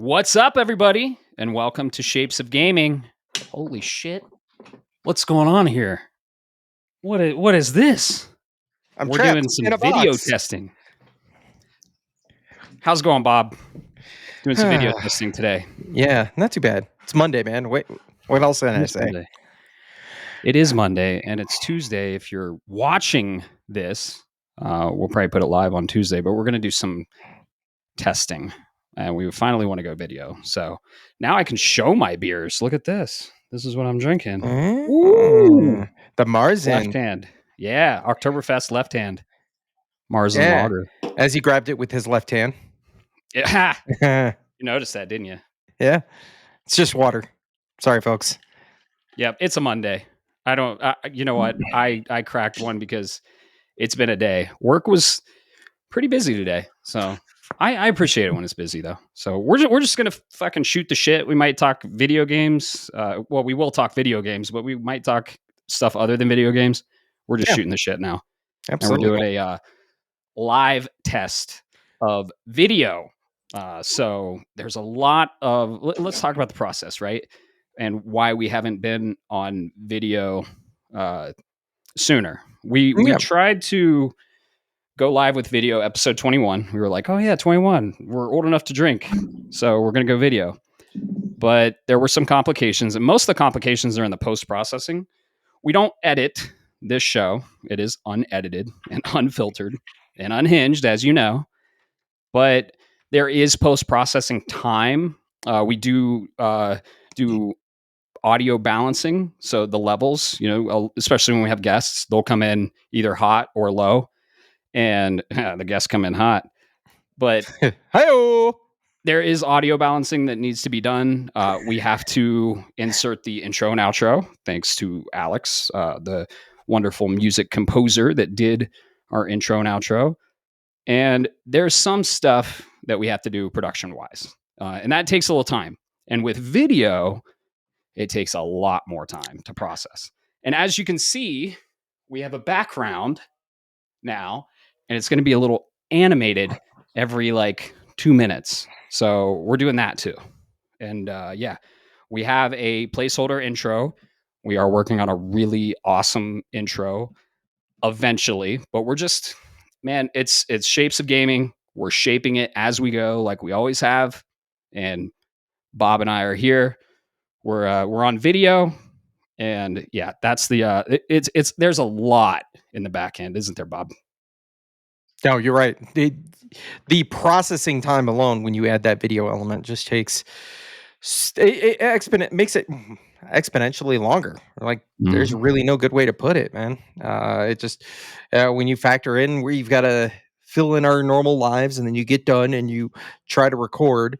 What's up, everybody, and welcome to Shapes of Gaming. Holy shit. What's going on here? What is this? I'm We're trapped doing some in a video box. testing. How's it going, Bob? Doing some video testing today. Yeah, not too bad. It's Monday, man. Wait, what else can I It's say? Monday. It is Monday, and it's Tuesday. If you're watching this, we'll probably put it live on Tuesday, but we're going to do some testing, and we finally want to go video. So now I can show my beers. Look at this. This is what I'm drinking. Ooh. The Marzen. Left hand. Yeah, Oktoberfest left hand. Marzen Yeah. lager. As he grabbed it with his left hand. Yeah. Yeah. You noticed that, didn't you? It's just water. Sorry, folks. Yep, it's a Monday. I don't you know what? I cracked one because it's been a day. Work was pretty busy today. So I appreciate it when it's busy though. So we're just gonna fucking shoot the shit. We might talk video games. Well, we will talk video games, but we might talk stuff other than video games. We're just shooting the shit now. Absolutely. And we're doing a live test of video. So there's a lot of, let's talk about the process, right? And why we haven't been on video sooner. We tried to go live with video episode 21. We were like, oh yeah, 21. We're old enough to drink. So we're going to go video. But there were some complications, and most of the complications are in the post-processing. We don't edit this show. It is unedited and unfiltered and unhinged, as you know. But there is post-processing time. We do audio balancing, so the levels, especially when we have guests, they'll come in either hot or low, and the guests come in hot. But hi-oh! There is audio balancing that needs to be done. We have to insert the intro and outro, thanks to Alex, the wonderful music composer that did our intro and outro. And there's some stuff that we have to do production-wise, and that takes a little time. And with video, it takes a lot more time to process. And as you can see, we have a background now, and it's going to be a little animated every 2 minutes. So we're doing that too. And we have a placeholder intro. We are working on a really awesome intro eventually, but we're just, man, it's Shapes of Gaming. We're shaping it as we go, like we always have. And Bob and I are here. We're on video, and yeah, that's the it's there's a lot in the back end, isn't there, Bob? No, you're right. The processing time alone, when you add that video element, just takes makes it exponentially longer. There's really no good way to put it, man. It just when you factor in where you've got to fill in our normal lives, and then you get done and you try to record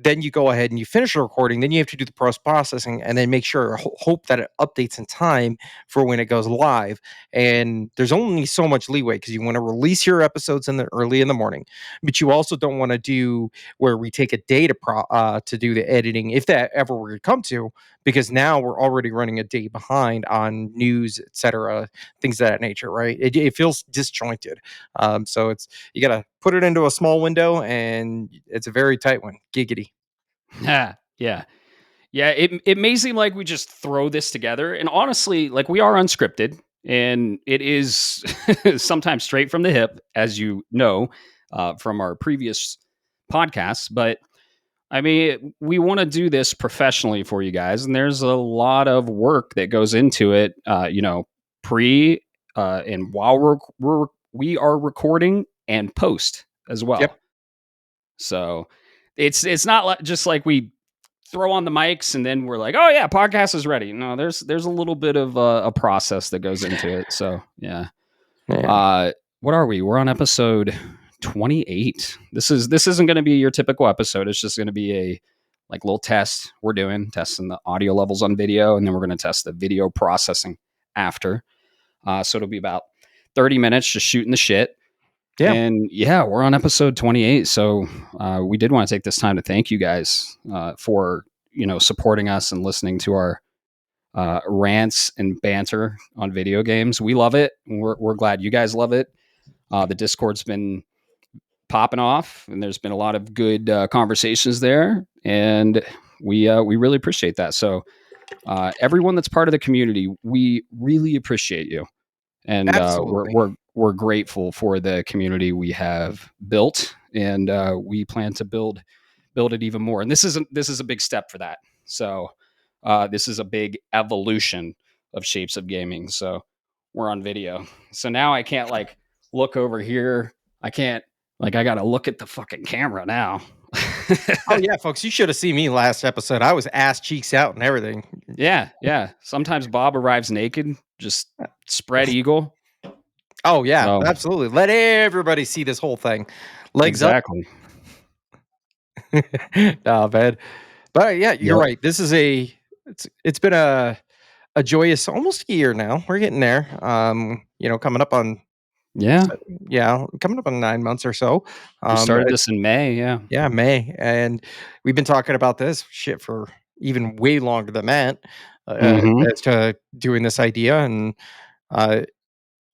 then you go ahead and you finish the recording, then you have to do the post-processing and then make sure, hope that it updates in time for when it goes live. And there's only so much leeway because you want to release your episodes early in the morning, but you also don't want to do where we take a day to do the editing, if that ever were to come to, because now we're already running a day behind on news, etc., things of that nature, right? It feels disjointed. So you got to put it into a small window, and it's a very tight one. Giggity. Yeah. It may seem like we just throw this together, and honestly, we are unscripted, and it is sometimes straight from the hip, as you know, from our previous podcasts. But I mean, we want to do this professionally for you guys, and there's a lot of work that goes into it. Pre and while we are recording and post as well. Yep. So it's not just like we throw on the mics and then we're like, oh yeah, podcast is ready. No, there's a little bit of a process that goes into it. So yeah. What are we? We're on episode 28. This isn't going to be your typical episode. It's just going to be a little test we're testing the audio levels on video, and then we're going to test the video processing after. So it'll be about 30 minutes just shooting the shit. Yeah. And yeah, we're on episode 28. So we did want to take this time to thank you guys for, supporting us and listening to our rants and banter on video games. We love it. We're glad you guys love it. The Discord's been popping off, and there's been a lot of good conversations there, and we really appreciate that. So everyone that's part of the community, we really appreciate you, and Absolutely. we're grateful for the community we have built, and we plan to build it even more. And this is a big step for that. So this is a big evolution of Shapes of Gaming. So we're on video. So now I can't like look over here. I can't like I got to look at the fucking camera now. Oh yeah, folks, you should have seen me last episode. I was ass cheeks out and everything. Yeah. Sometimes Bob arrives naked, just spread eagle. Oh yeah, absolutely. Let everybody see this whole thing. Legs exactly. up. Nah, man. But yeah, you're right. This is it's been a joyous almost a year now. We're getting there. Coming up on coming up on 9 months or so. We started this in May, Yeah, May. And we've been talking about this shit for even way longer than that. As to doing this idea, and I'm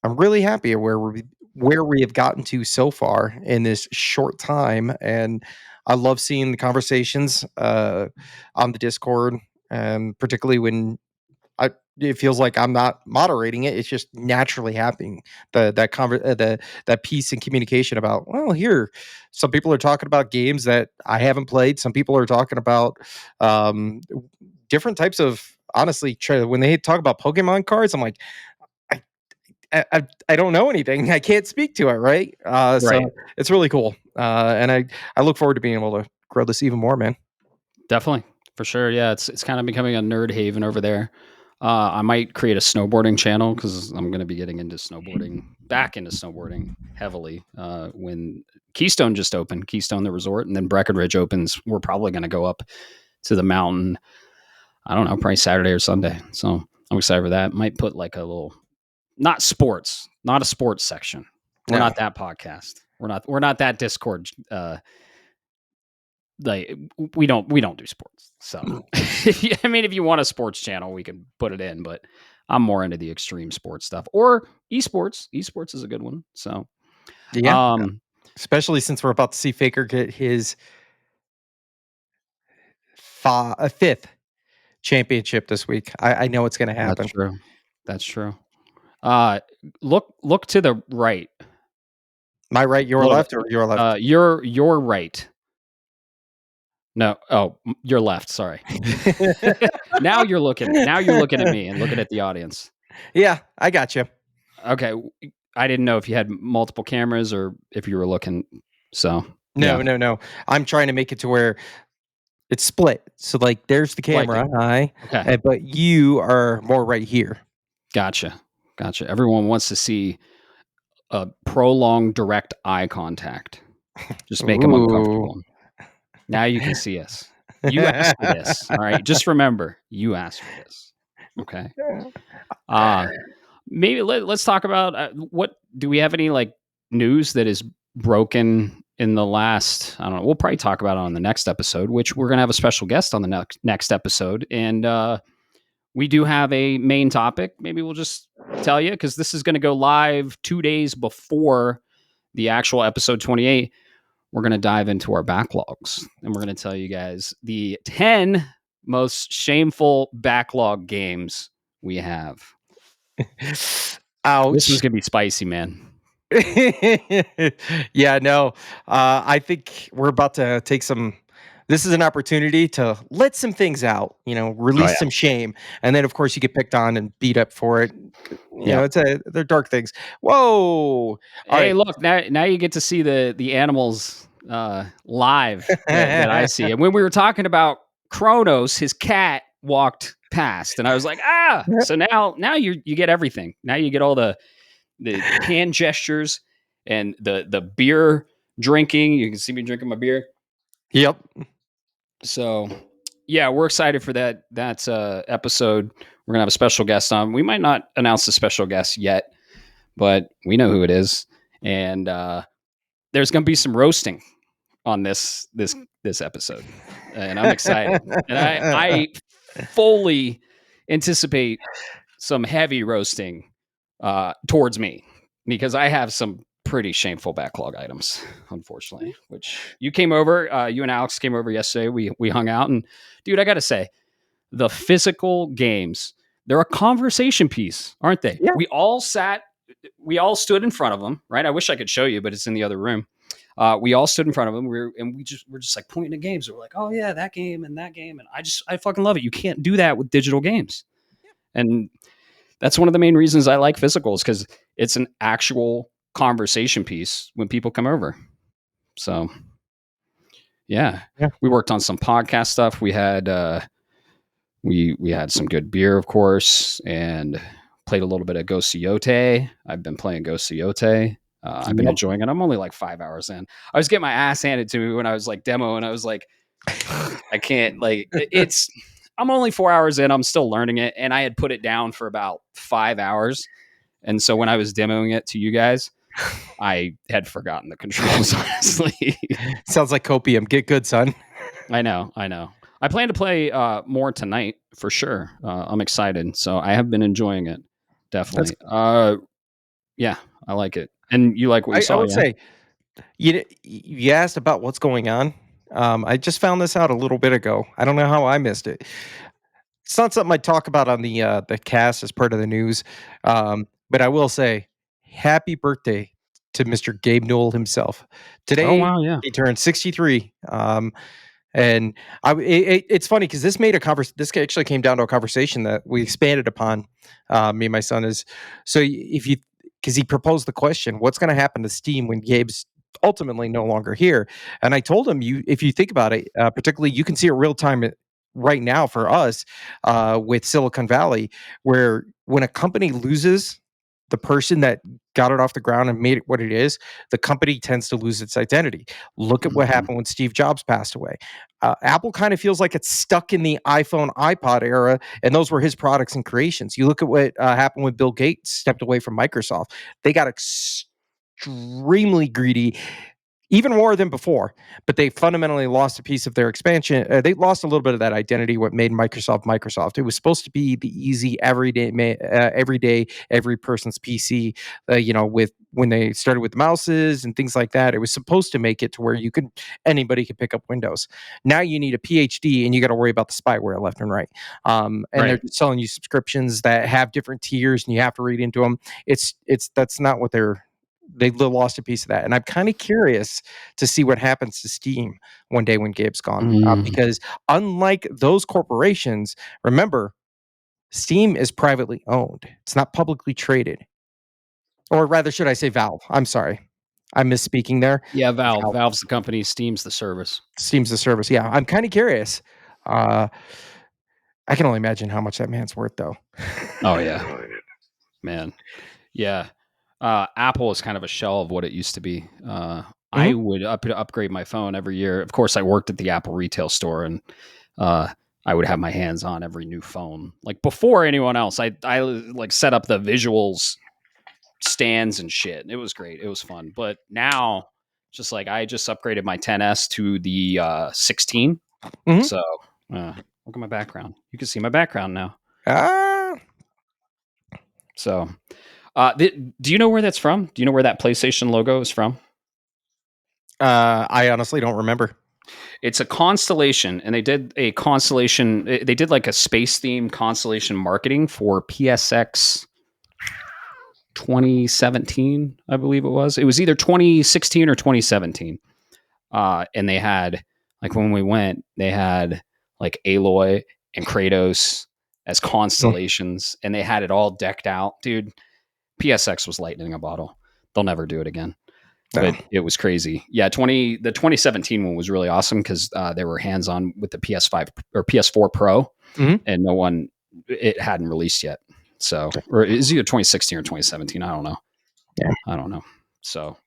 really happy at where we have gotten to so far in this short time, and I love seeing the conversations on the Discord, particularly when it feels like I'm not moderating it. It's just naturally happening. That piece in communication about, well, here, some people are talking about games that I haven't played. Some people are talking about different types of, honestly, when they talk about Pokemon cards, I'm like, I don't know anything. I can't speak to it, right? So it's really cool, and I look forward to being able to grow this even more, man. Definitely, for sure. Yeah, it's kind of becoming a nerd haven over there. I might create a snowboarding channel because I'm going to be getting back into snowboarding heavily when Keystone just opened, Keystone the resort, and then Breckenridge opens. We're probably going to go up to the mountain. I don't know, probably Saturday or Sunday. So I'm excited for that. Might put like a little, not a sports section. We're not that podcast. We're not that Discord. Like we don't do sports. So if you want a sports channel, we can put it in, but I'm more into the extreme sports stuff or esports. Esports is a good one. So yeah, especially since we're about to see Faker get his fifth championship this week. I know it's going to happen. That's true. Look to the right. My right, your left, or your left? Your right. No, your left. Sorry. Now you're looking at me and looking at the audience. Yeah, I got you. Okay, I didn't know if you had multiple cameras or if you were looking. So no. I'm trying to make it to where it's split. So like, there's the camera, okay, but you are more right here. Gotcha. Everyone wants to see a prolonged direct eye contact. Just make them uncomfortable. Now you can see us. You asked for this. All right. Just remember, you asked for this. Okay. Maybe let's talk about what do we have any like news that is broken in the last, I don't know. We'll probably talk about it on the next episode, which we're going to have a special guest on the next episode. And we do have a main topic. Maybe we'll just tell you because this is going to go live 2 days before the actual episode 28. We're going to dive into our backlogs and we're going to tell you guys the 10 most shameful backlog games we have. Ouch. This is going to be spicy, man. Yeah, no. I think we're about to take this is an opportunity to let some things out, release some shame. And then of course you get picked on and beat up for it. They're dark things. Whoa. Hey, look, now you get to see the animals live that I see. And when we were talking about Kronos, his cat walked past and I was like, so now you get everything. Now you get all the hand gestures and the beer drinking. You can see me drinking my beer. Yep. So yeah, we're excited for that episode. We're gonna have a special guest on. We might not announce the special guest yet, but we know who it is. And there's gonna be some roasting on this episode. And I'm excited. And I fully anticipate some heavy roasting towards me because I have some pretty shameful backlog items, unfortunately. Which you came over, you and Alex came over yesterday. We hung out, and dude, I got to say, the physical games, they're a conversation piece, aren't they? Yeah. We all stood in front of them, right? I wish I could show you, but it's in the other room. We all stood in front of them. We're just like pointing at games. We're like, oh yeah, that game and that game, and I fucking love it. You can't do that with digital games, and that's one of the main reasons I like physicals, because it's an actual conversation piece when people come over. So yeah, Yeah. we worked on some podcast stuff. We had we had some good beer, of course, and played a little bit of Ghost Yote. I've been playing Ghost Yote. I've been Yep. enjoying it. I'm only like 5 hours in. I was getting my ass handed to me when I was like demo, and I was like, I can't, like, it's. I'm only 4 hours in. I'm still learning it, and I had put it down for about 5 hours, and so when I was demoing it to you guys, I had forgotten the controls. Honestly, Sounds like copium. Get good, son. I know. I plan to play more tonight for sure. I'm excited, so I have been enjoying it. That's. Definitely. Yeah, I like it. And you like what you I saw, would yeah? say you asked about what's going on. I just found this out a little bit ago. I don't know how I missed it. It's not something I talk about on the cast as part of the news, but I will say, happy birthday to Mr. Gabe Newell himself. Oh Today wow, yeah. he turned 63. And it's funny because this made a this actually came down to a conversation that we expanded upon. Me and my son is so if you because he proposed the question, what's going to happen to Steam when Gabe's ultimately no longer here? And I told him, if you think about it, particularly you can see it real time right now for us with Silicon Valley, where when a company loses the person that got it off the ground and made it what it is, the company tends to lose its identity. Look at what Mhm. happened when Steve Jobs passed away. Apple kind of feels like it's stuck in the iPhone, iPod era, and those were his products and creations. You look at what happened when Bill Gates stepped away from Microsoft. They got extremely greedy, even more than before, but they fundamentally lost a piece of their expansion. They lost a little bit of that identity, what made Microsoft Microsoft. It was supposed to be the easy, everyday, every person's PC. With when they started with mouses and things like that, it was supposed to make it to where anybody could pick up Windows. Now you need a PhD and you got to worry about the spyware left and right. And they're Right. selling you subscriptions that have different tiers, and you have to read into them. That's not what they lost a piece of that. And I'm kind of curious to see what happens to Steam one day when Gabe's gone. Mm. Because unlike those corporations, remember, Steam is privately owned. It's not publicly traded. Or rather, should I say Valve? I'm sorry. I'm misspeaking there. Yeah, Valve. Valve. Valve's the company, Steam's the service. Steam's the service. Yeah, I'm kind of curious. Uh, I can only imagine how much that man's worth, though. Oh yeah, man. Yeah. Apple is kind of a shell of what it used to be. I Mhm. would upgrade my phone every year. Of course, I worked at the Apple retail store, and uh, I would have my hands on every new phone. Like before anyone else, I like set up the visuals stands and shit. It was great. It was fun. But now, just like I just upgraded my 10s to the 16. Mhm. So look at my background. You can see my background now. Ah, So, do you know where that's from? Do you know where that PlayStation logo is from? I honestly don't remember. It's a constellation, and they did a constellation. They did like a space themed constellation marketing for PSX 2017, I believe it was. It was either 2016 or 2017. And they had, like, when we went, they had like Aloy and Kratos as Mm. constellations, and they had it all decked out. Dude, PSX was lightning in a bottle. They'll never do it again. No. But it was crazy. Yeah, the 2017 one was really awesome because they were hands on with the PS5 or PS4 Pro, Mhm. and it hadn't released yet. So, or is either 2016 or 2017? I don't know. Yeah. I don't know. So,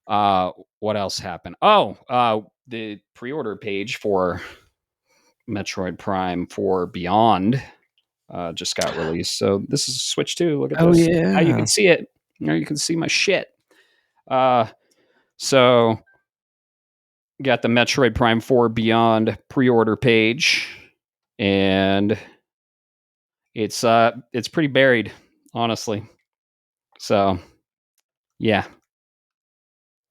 uh, what else happened? Oh, the pre-order page for Metroid Prime 4 Beyond just got released. So this is Switch 2. Look at Oh this. Now you yeah. can see it. Now you can see my shit. Uh, so got the Metroid Prime 4 Beyond pre-order page, and it's pretty buried, honestly. So yeah,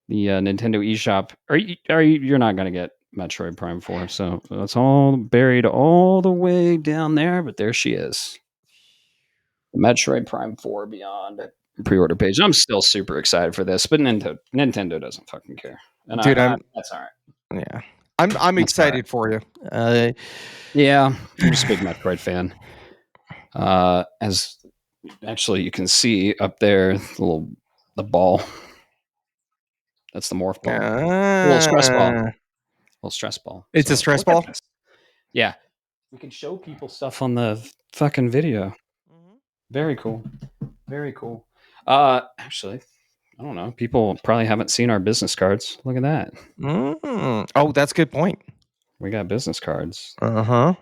the Nintendo eShop. You're not gonna get Metroid Prime 4, so that's all buried all the way down there. But there she is, Metroid Prime 4 Beyond pre-order page. I'm still super excited for this, but Nintendo doesn't fucking care, and Dude, that's all right. yeah, I'm That's all right. excited for you. Yeah, I'm just a big Metroid fan. As actually you can see up there, the ball. That's the morph ball. Little stress ball. Little stress ball. It's a stress ball. Yeah, we can show people stuff on the fucking video. Very cool. Very cool. Actually, I don't know. People probably haven't seen our business cards. Look at that. Oh, that's a good point. We got business cards. Uh-huh.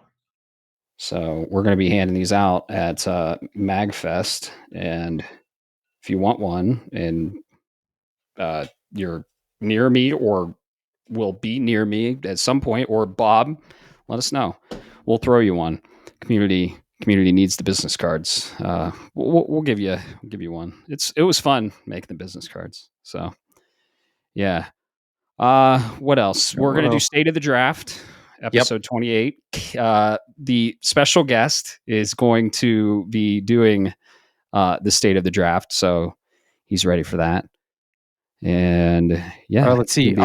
So we're going to be handing these out at MagFest, and if you want one and you're near me or will be near me at some point, or Bob, let us know. We'll throw you one. Community needs the business cards. We'll give you one. It was fun making the business cards. So yeah. What else? We're gonna do State of the Draft, episode 28. The special guest is going to be doing the State of the Draft, so he's ready for that. And yeah, let's see.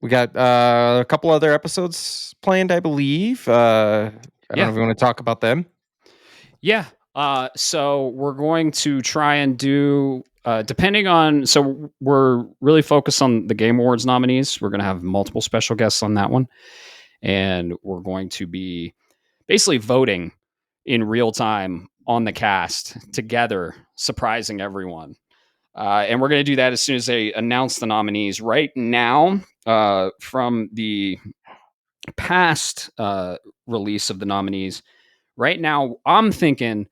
We got a couple other episodes planned, I believe. I don't know if we want to talk about them. Yeah. So we're going to try and do, depending on, so we're really focused on the Game Awards nominees. We're going to have multiple special guests on that one. And we're going to be basically voting in real time on the cast together, surprising everyone. And we're going to do that as soon as they announce the nominees. Right now, from the past release of the nominees, right now, I'm thinking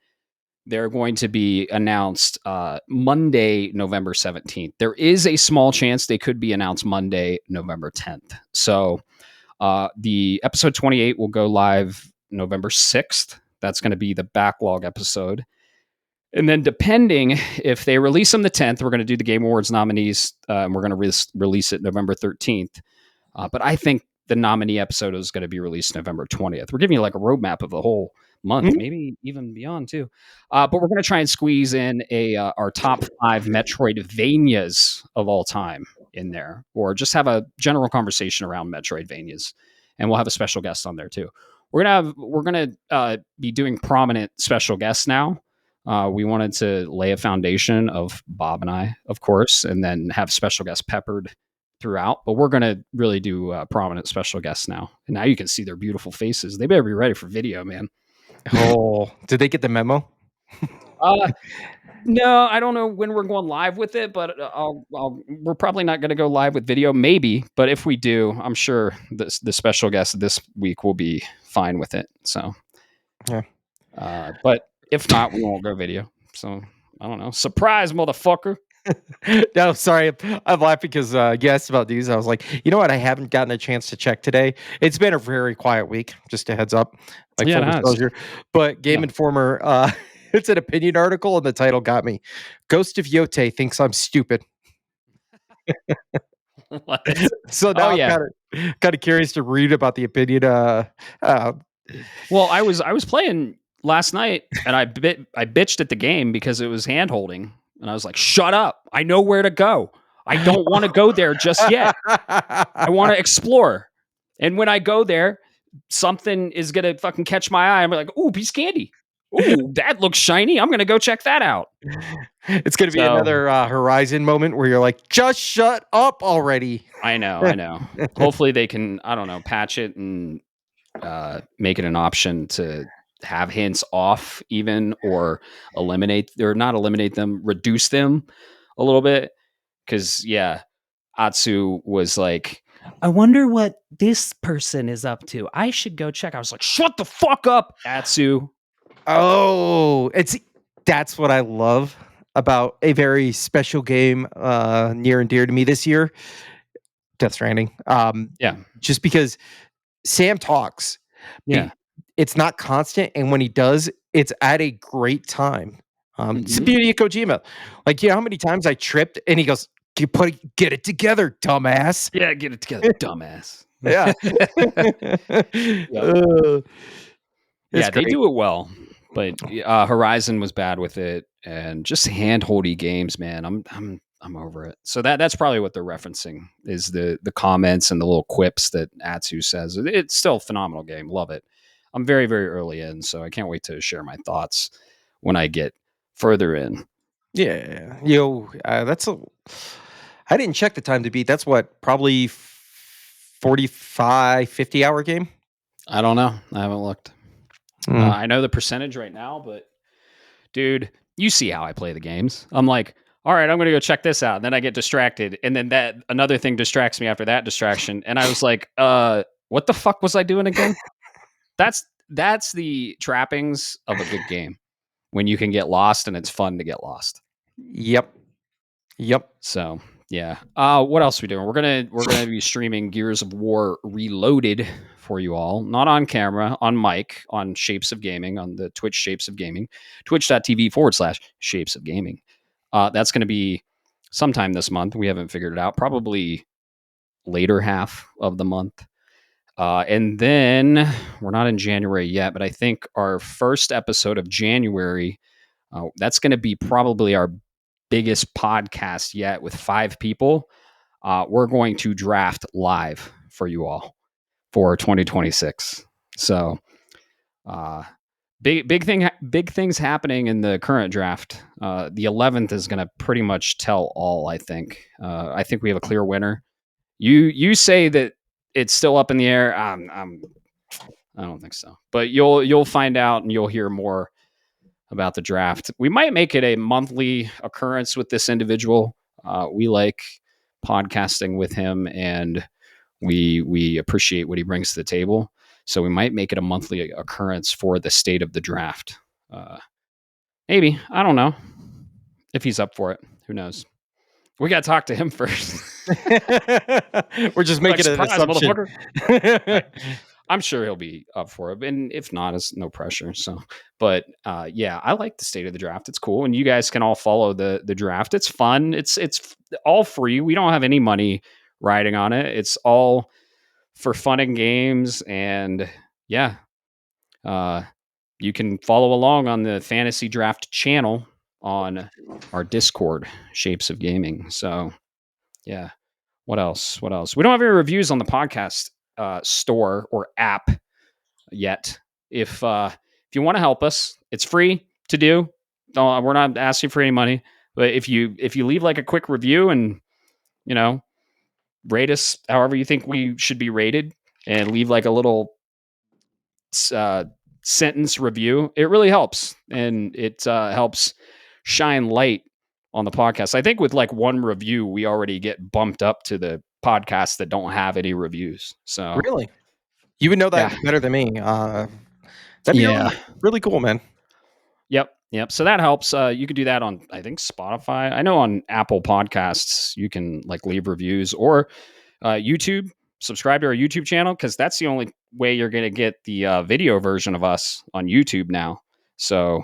they're going to be announced Monday, November 17th. There is a small chance they could be announced Monday, November 10th. So the episode 28 will go live November 6th. That's going to be the backlog episode. And then depending if they release them the 10th, we're going to do the Game Awards nominees. And we're going to release it November 13th. But I think the nominee episode is going to be released November 20th. We're giving you like a roadmap of the whole month, maybe even beyond too. But we're going to try and squeeze in our top 5 Metroidvanias of all time in there, or just have a general conversation around Metroidvanias. And we'll have a special guest on there too. We're gonna be doing prominent special guests now. We wanted to lay a foundation of Bob and I, of course, and then have special guests peppered throughout. But we're going to really do prominent special guests now. And now you can see their beautiful faces. They better be ready for video, man. Oh, did they get the memo? No, I don't know when we're going live with it, but we're probably not going to go live with video, maybe. But if we do, I'm sure the special guest this week will be fine with it. So, yeah. But if not, we won't go video. So I don't know. Surprise, motherfucker. No, sorry. I'm laughing because you asked about these. I was like, you know what? I haven't gotten a chance to check today. It's been a very quiet week, just a heads up. Like full disclosure. But Game Informer, it's an opinion article, and the title got me. Ghost of Yote thinks I'm stupid. So now I'm kind of curious to read about the opinion. Well, I was playing last night, and I bitched at the game because it was hand holding. And I was like, shut up. I know where to go. I don't want to go there just yet. I want to explore. And when I go there, something is going to fucking catch my eye. I'm like, ooh, piece of candy. Ooh, that looks shiny. I'm going to go check that out. It's going to be another Horizon moment where you're like, just shut up already. I know. Hopefully they can, I don't know, patch it and make it an option to have hints off even, or not eliminate them, reduce them a little bit. Because Atsu was like, I wonder what this person is up to. I should go check. I was like, shut the fuck up, Atsu. Oh, that's what I love about a very special game near and dear to me this year, Death Stranding. Just because Sam talks. Yeah. It's not constant, and when he does, it's at a great time. It's the beauty of Kojima. Like, you know how many times I tripped, and he goes, Get it together, dumbass. Yeah, get it together, dumbass. Yeah. Yep. It's Yeah, they great. do it well, but Horizon was bad with it, and just handholdy games, man. I'm over it. So that's probably what they're referencing is the comments and the little quips that Atsu says. It's still a phenomenal game. Love it. I'm very very early in, so I can't wait to share my thoughts when I get further in. Yeah. That's a. I didn't check the time to beat. That's what, probably 45, 50-hour game? I don't know. I haven't looked. Mm. I know the percentage right now, but dude, you see how I play the games. I'm like, all right, I'm going to go check this out. And then I get distracted. And then that another thing distracts me after that distraction. And I was like, what the fuck was I doing again? That's the trappings of a good game when you can get lost and it's fun to get lost. Yep. So yeah. What else are we doing? We're gonna be streaming Gears of War Reloaded for you all, not on camera, on mic, on Shapes of Gaming, on the Twitch Shapes of Gaming, twitch.tv/Shapes of Gaming. That's going to be sometime this month. We haven't figured it out. Probably later half of the month. And then we're not in January yet, but I think our first episode of January, that's going to be probably our biggest podcast yet with 5 people. We're going to draft live for you all for 2026. So, big things happening in the current draft. The 11th is going to pretty much tell all. I think we have a clear winner. You say that it's still up in the air. I don't think so, but you'll find out and you'll hear more about the draft. We might make it a monthly occurrence with this individual. We like podcasting with him, and we appreciate what he brings to the table. So we might make it a monthly occurrence for the state of the draft. Maybe. I don't know if he's up for it. Who knows? We got to talk to him first. We're just making an assumption. Right. I'm sure he'll be up for it. And if not, it's no pressure. So, but yeah, I like the state of the draft. It's cool. And you guys can all follow the draft. It's fun. It's all free. We don't have any money riding on it. It's all for fun and games. And yeah, you can follow along on the Fantasy Draft channel on our Discord, Shapes of Gaming. So yeah. What else? We don't have any reviews on the podcast store or app yet. If you want to help us, it's free to do. We're not asking for any money, but if you leave like a quick review and rate us however you think we should be rated, and leave like a little sentence review, it really helps, and it helps shine light on the podcast. I think with like one review, we already get bumped up to the podcasts that don't have any reviews. So really, you would know that better than me. That'd be really cool, man. Yep. So that helps. You could do that on, I think, Spotify. I know on Apple Podcasts you can like leave reviews, or YouTube. Subscribe to our YouTube channel, because that's the only way you're going to get the video version of us on YouTube now. So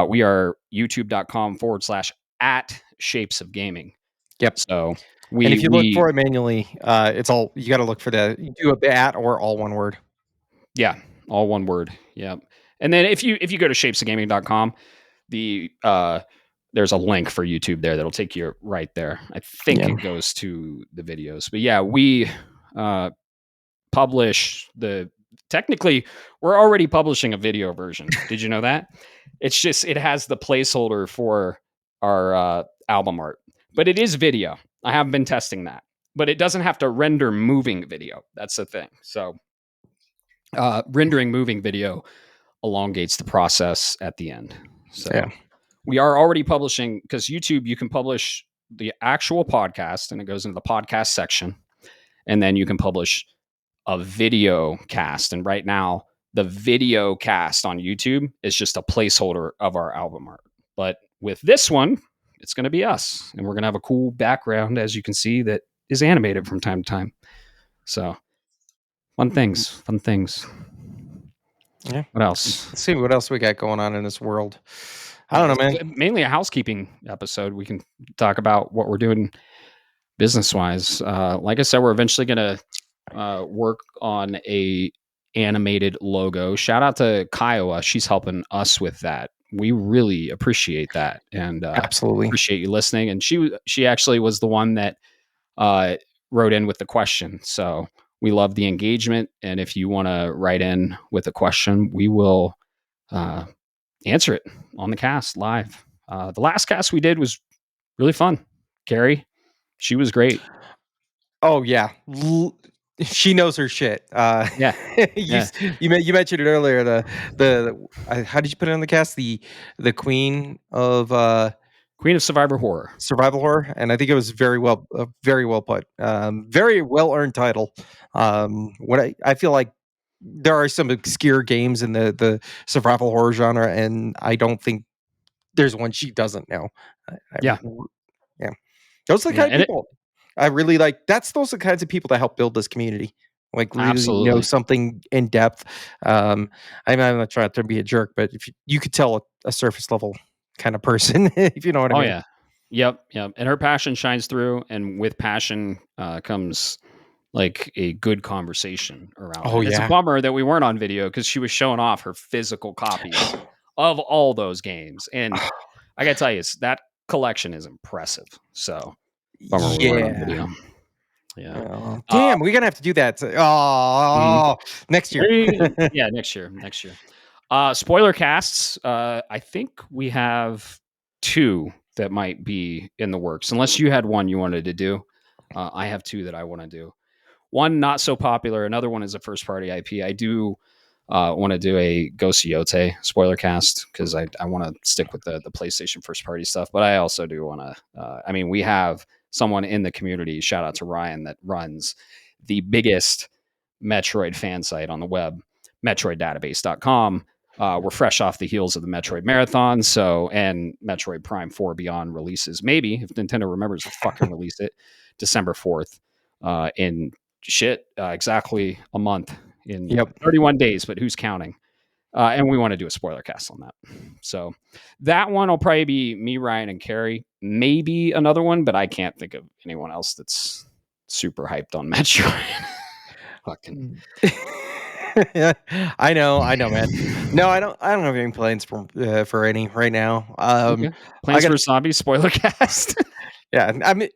we are youtube.com/@Shapes of Gaming. Yep. So and if you look for it manually, it's all, you got to look for you do a at or all one word. Yeah, all one word. Yep. And then if you go to shapesofgaming.com, there's a link for YouTube there that'll take you right there. I think it goes to the videos. But yeah, we publish technically we're already publishing a video version. Did you know that? It's just, it has the placeholder for our album art, but it is video. I have been testing that, but it doesn't have to render moving video. That's the thing. So rendering moving video elongates the process at the end. So we are already publishing, because YouTube, you can publish the actual podcast and it goes into the podcast section, and then you can publish a video cast. And right now the video cast on YouTube is just a placeholder of our album art. But with this one, it's going to be us, and we're going to have a cool background, as you can see, that is animated from time to time. So fun things. Yeah. What else? Let's see what else we got going on in this world. I don't know, man. Mainly a housekeeping episode. We can talk about what we're doing business wise, like I said, we're eventually gonna work on a animated logo. Shout out to Kiowa. She's helping us with that. We really appreciate that, and Absolutely. appreciate you listening. And she actually was the one that uh, wrote in with the question. So we love the engagement. And if you want to write in with a question, we will uh, answer it on the cast live. The last cast we did was really fun. Carrie, she was great. Oh yeah, she knows her shit. Yeah, You yeah. s- you mentioned it earlier. How did you put it on the cast? The queen of Queen of Survivor Horror. survival horror, and I think it was very well put. Very well earned title. What I feel like there are some obscure games in the survival horror genre, and I don't think there's one she doesn't know. Yeah, Yeah, those are the yeah, kind of and it people I really like. Those are the kinds of people that help build this community. Like really know absolutely. something in depth. Um, I'm not trying to be a jerk, but if you could tell a surface level kind of person, if you know what I Oh mean. yeah, yep, yep. And her passion shines through, and with passion comes like a good conversation around it. Oh And it's a yeah. bummer that we weren't on video because she was showing off her physical copies of all those games. And I gotta tell you, that collection is impressive. So bummer we weren't on Yeah. video. Yeah. Oh, Uh, damn, we're gonna have to do that. mhm. Oh, next year. Yeah, next year. Next year. Spoiler casts. I think we have two that might be in the works, unless you had one you wanted to do. I have two that I want to do. One not so popular. Another one is a first party IP. I do want to do a Ghost Yote spoiler cast because I want to stick with the PlayStation first party stuff. But I also do want to. I mean, we have someone in the community. Shout out to Ryan that runs the biggest Metroid fan site on the web, MetroidDatabase.com. We're fresh off the heels of the Metroid Marathon, and Metroid Prime 4 Beyond releases. Maybe if Nintendo remembers to fucking release it, December 4th. In exactly a month in Yep. 31 days, but who's counting? And we want to do a spoiler cast on that. So that one will probably be me, Ryan, and Carrie. Maybe another one, but I can't think of anyone else that's super hyped on Metroid. Fucking. Yeah, I know, man. No, I don't have any plans for any right now. Okay. I Plants got vs. Zombies spoiler cast. yeah. I mean,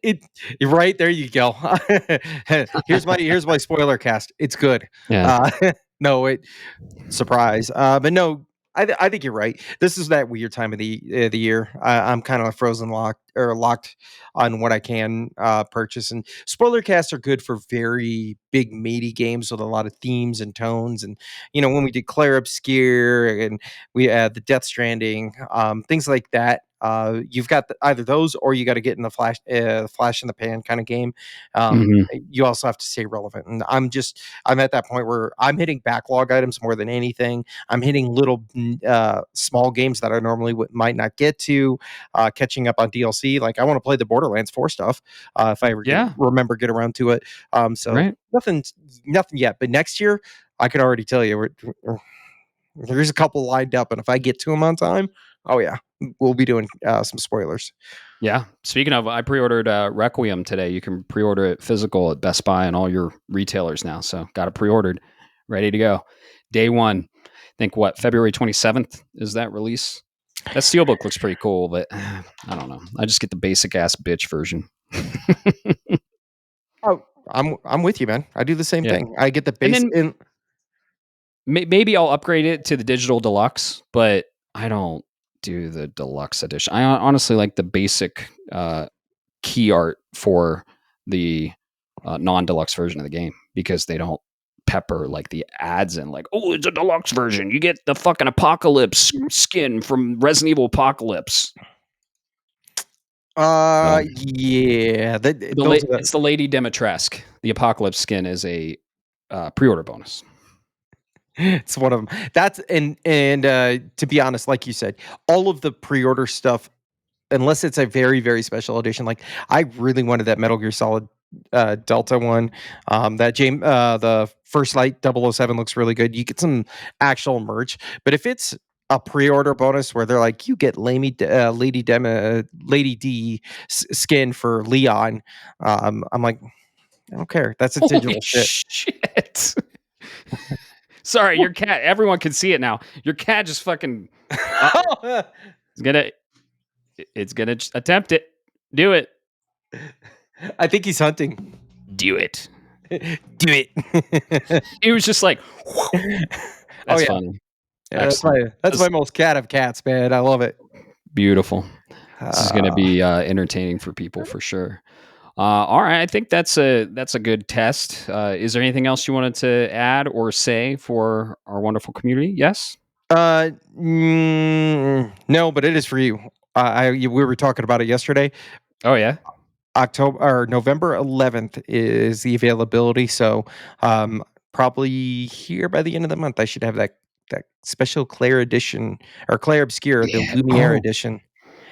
you're right there. You go. Here's my spoiler cast. It's good. Yeah. Uh, no, surprise. But no, I think you're right. This is that weird time of the year. I'm kind of frozen locked on what I can purchase. And spoiler casts are good for very big meaty games with a lot of themes and tones. And when we did Claire Obscure and we the Death Stranding, things like that. You've got either those or you got to get in the flash in the pan kind of game. Mhm. You also have to stay relevant. And I'm at that point where I'm hitting backlog items more than anything. I'm hitting little small games that I normally might not get to, catching up on DLC. Like I want to play the Borderlands 4 stuff if I ever Yeah. get around to it. So Right. nothing yet. But next year, I can already tell you there's a couple lined up, and if I get to them on time, oh yeah, we'll be doing some spoilers. Yeah. Speaking of, I pre-ordered Requiem today. You can pre-order it physical at Best Buy and all your retailers now. So got it pre-ordered, ready to go. Day one. I think February 27th is that release. That steelbook looks pretty cool, but I don't know. I just get the basic ass bitch version. Oh, I'm with you, man. I do the same Yeah. thing. I get the And base then in. maybe I'll upgrade it to the digital deluxe, but I don't do the deluxe edition. I honestly like the basic key art for the non-deluxe version of the game because they don't pepper like the ads and like, oh, it's a deluxe version. You get the fucking Apocalypse skin from Resident Evil Apocalypse. Yeah, those are It's the Lady Dimitrescu. The Apocalypse skin is a pre-order bonus. it's one of them. That's and to be honest, like you said, all of the pre-order stuff, unless it's a very very special edition, like I really wanted that Metal Gear Solid Delta one. That the First Light 007 looks really good. You get some actual merch, but if it's a pre-order bonus where they're like, you get Lady D skin for Leon. I'm like, I don't care. That's a digital Holy shit. shit. Sorry, your cat. Everyone can see it now. Your cat just fucking. It's gonna attempt it. Do it. I think he's hunting. Do it. Do it. It was just like. That's funny. Yeah, that's my most cat of cats, man. I love it. Beautiful. This is going to be entertaining for people for sure. All right, I think that's a good test. Is there anything else you wanted to add or say for our wonderful community? Yes. No, but it is for you. We were talking about it yesterday. Oh yeah. November 11th is the availability. So probably here by the end of the month, I should have that special Claire edition or Claire Obscure, the Lumiere edition.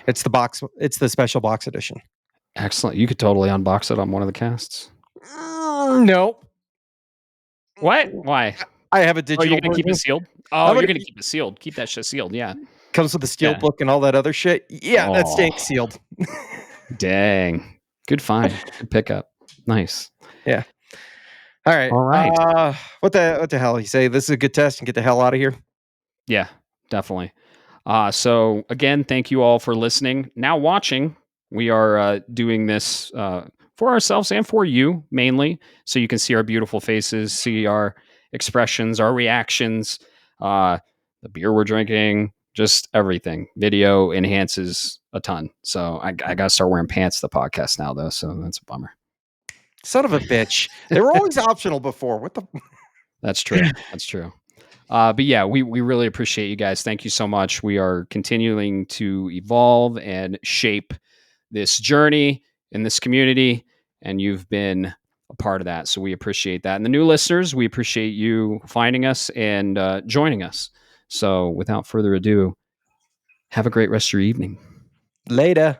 It's the box. It's the special box edition. Excellent. You could totally unbox it on one of the casts. No. What? Why? I have a digital. Oh, you're gonna keep it sealed? Oh, you're gonna keep it sealed. Keep that shit sealed. Yeah. Comes with the steel book and all that other shit. Yeah, that's staying sealed. Dang. Good find. Good pickup. Nice. Yeah. All right. All right. What the hell? You say this is a good test and get the hell out of here? Yeah, definitely. So again, thank you all for listening. Now watching, we are doing this for ourselves and for you mainly, so you can see our beautiful faces, see our expressions, our reactions, the beer we're drinking, just everything. Video enhances a ton. So I got to start wearing pants to the podcast now, though. So that's a bummer. Son of a bitch. They were always optional before. What the? That's true. That's true. But yeah, we really appreciate you guys. Thank you so much. We are continuing to evolve and shape this journey in this community, and you've been a part of that. So we appreciate that. And the new listeners, we appreciate you finding us and joining us. So without further ado, have a great rest of your evening. Later.